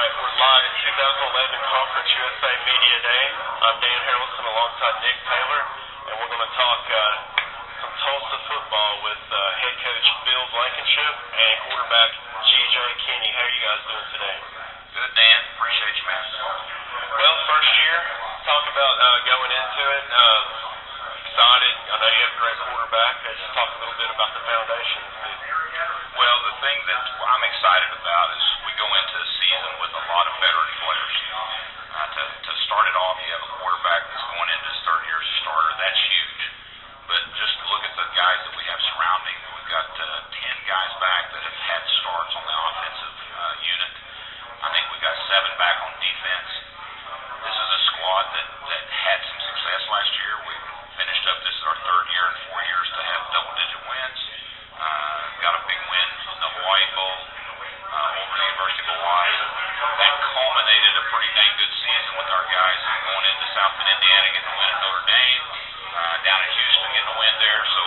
right, we're live at 2011 Conference USA Media Day. I'm Dan Harrelson alongside Nick Taylor, and we're going to talk some Tulsa football with head coach Bill Blakenship and quarterback G.J. Kinne. How are you guys doing today? Good, Dan. Appreciate you, man. Well, first year, talk about going into it. Excited. I know you have a great quarterback. Just talk a little bit about the foundations. Well, the thing that I'm excited about is we go into the season with a lot of veteran players. To start it off, you have a quarterback that's going into his third year as a starter. That's huge. But just look at the guys that we have surrounding. We've got 10 guys back that have had starts on the offensive unit. I think we've got 7 back on defense. This is a squad that had some success last year. We finished up, this is our third year in 4 years to have double-digit wins. Got a big win in the Hawaii Bowl over the University of Hawaii. That culminated a pretty dang good season with our guys going into South Bend, Indiana, getting a win at Notre Dame, down in Houston getting a win there. So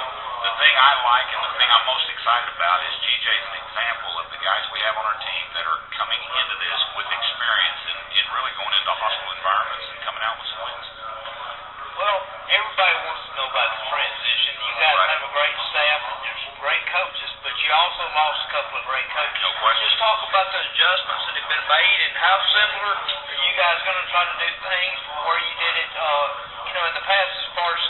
the thing I like and the thing I'm most excited about is G.J.'s an example of the guys we have on our team that are coming into this with experience and really going into hostile environments and coming out with some wins. Well, everybody wants to know about the transition. You guys have a great staff and there's some great coaches, but you also lost a couple of great coaches. No question. Just talk about the adjustments that have been made and how similar are you guys going to try to do things where you did it, in the past as far as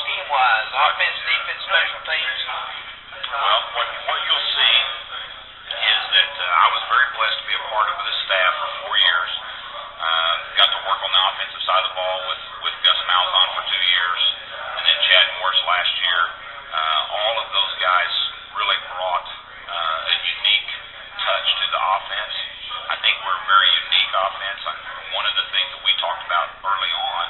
scheme-wise, offense, defense, special teams? Well, what you'll see is that I was very blessed to be a part of this staff for 4 years. Got to work on the offensive side of the ball with Gus Malzahn for 2 years, and then Chad Morris last year. All of those guys really brought a unique touch to the offense. I think we're a very unique offense. One of the things that we talked about early on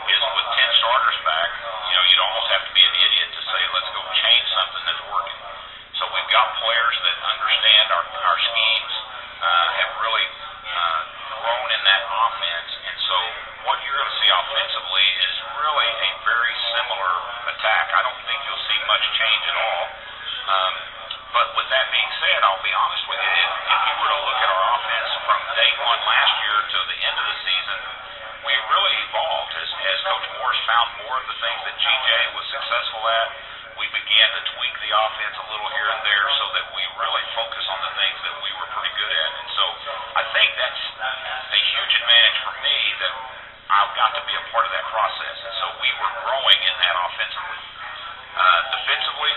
is with 10 starters back, you'd almost have to be an idiot to say, let's go change something that's working. So we've got players that understand our schemes, have really grown in that offense, and so what you're going to see offensively is really a very similar attack. I don't think you'll see much change at all. But with that being said, I'll be honest with you, if you were to look at our offense from day one last year to the end of the season, we really evolved as Coach Morris found more of the things that G.J. was successful at. We began to tweak the offense a little here and there so that we really focus on the things that we were pretty good at. And so I think that's a huge advantage for me that I've got to be a part of that process. And so we were growing in that offensively. Defensively,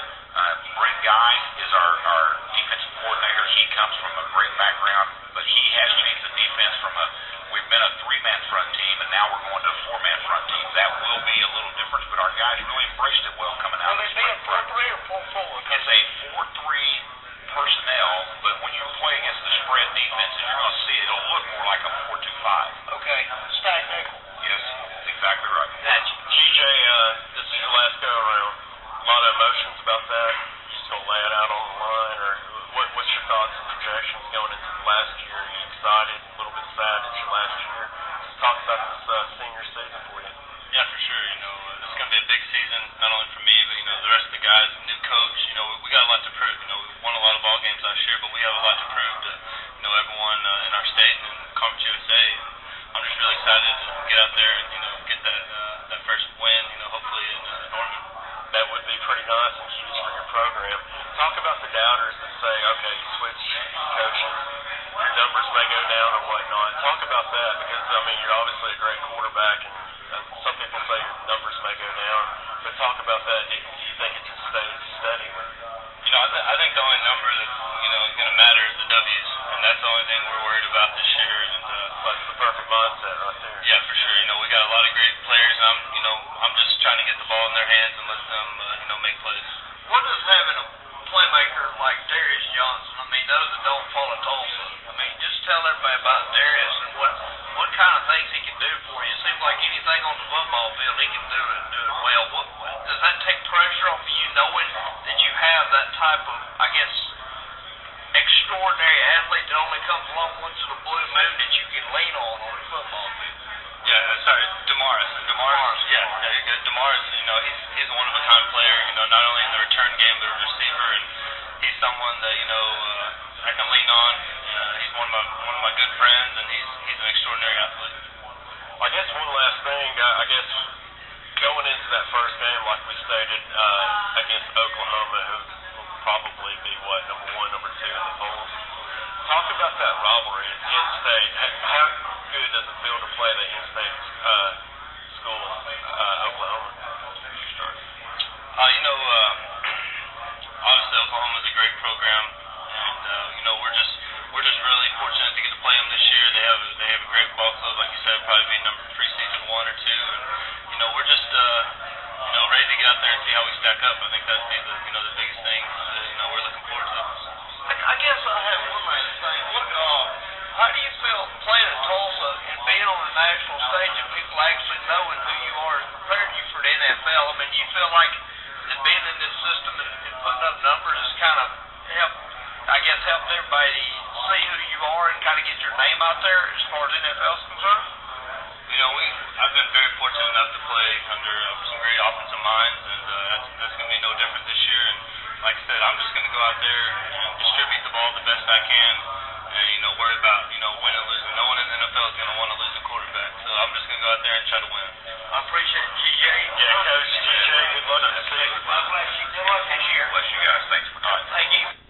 Brent Guy is our defensive coordinator. He comes from a great background, but he has changed the defense from we've been a 3-man front team, and now we're going to a 4-man front team. That will be a little different, but our guys really embraced it well coming out. Will it be a 4-3 or 4-4? It's a 4-3 personnel, but when you play against the spread defenses, you're going to see it'll look more like a 4-2-5. Okay. Stack nickel. Yes, exactly right. G.J., this is your last go-around. A lot of emotions about that. Just going to lay it out on the line, or what's your thoughts and projections going into the last year? Are you excited, a little bit sad it's your last year? Just talk about this senior season for you. Yeah, for sure. This is going to be a big season, not only for me, but, the rest of the guys. New coach, we got a lot to prove. We won a lot of ball games last year, but we have a lot to prove to, everyone in our state and Conference USA. I'm just really excited to get out there and, get that first win, hopefully in Norman. That would be pretty nice and huge for your program. Talk about the doubters that say, okay, you switch coaches, your numbers may go down or whatnot. Talk about that because, you're obviously a great quarterback, and some people say your numbers may go down. But talk about that. Do you think it just stays steady? I think the only number that's, is going to matter is the W's, and that's the only thing we're worried about this year. And that's the perfect mindset right there. Yeah, for sure. We got a lot of great players, and I'm just trying to get the ball in their hands and let them, make plays. What does having a playmaker like Darius Johnson, those that don't follow Tulsa, just tell everybody about Darius and what kind of things he can do for you. It seems like anything on the football field, he can do it well. Does that take pressure off of you knowing that you have that type of, extraordinary athlete that only comes along once in a blue moon that you can lean on the football field? Yeah, sorry, Damaris. Yeah, you're good. Damaris, he's a one-of-a-kind player, not only in the return game, but a receiver, and he's someone that, I can lean on. He's one of my good friends, and he's an extraordinary athlete. I guess one last thing, I guess going into that first game, like we stated, against Oklahoma, who will probably be, number one, number two in the polls. Talk about that rivalry. It's in-state. How good does it feel to play the in-state school, Oklahoma? Obviously Oklahoma's a great program, and we're just really fortunate to get to play them this year. They have a great ball club, like you said, probably be number preseason 1 or 2, and we're just ready to get out there and see how we stack up. I think that'd be the biggest thing we're looking forward to. I guess I have one last thing. How do you feel playing at Tulsa and being on the national stage and people actually knowing who you are and preparing you for the NFL? I mean, do you feel like that being in this system and putting up numbers has kind of helped everybody see who you are and kind of get your name out there as far as NFL is concerned? I've been very fortunate enough to play under some great offensive minds, and that's going to be no different this year. And like I said, I'm just going to go out there and distribute the ball the best I can, and worry about win and losing. No one in the NFL is going to want to lose a quarterback, so I'm just going to go out there and try to win. I appreciate it, G.J. Yeah, Coach G.J., good luck this season. God bless you. Good luck this year. Bless you guys. Thanks for coming. Thank you.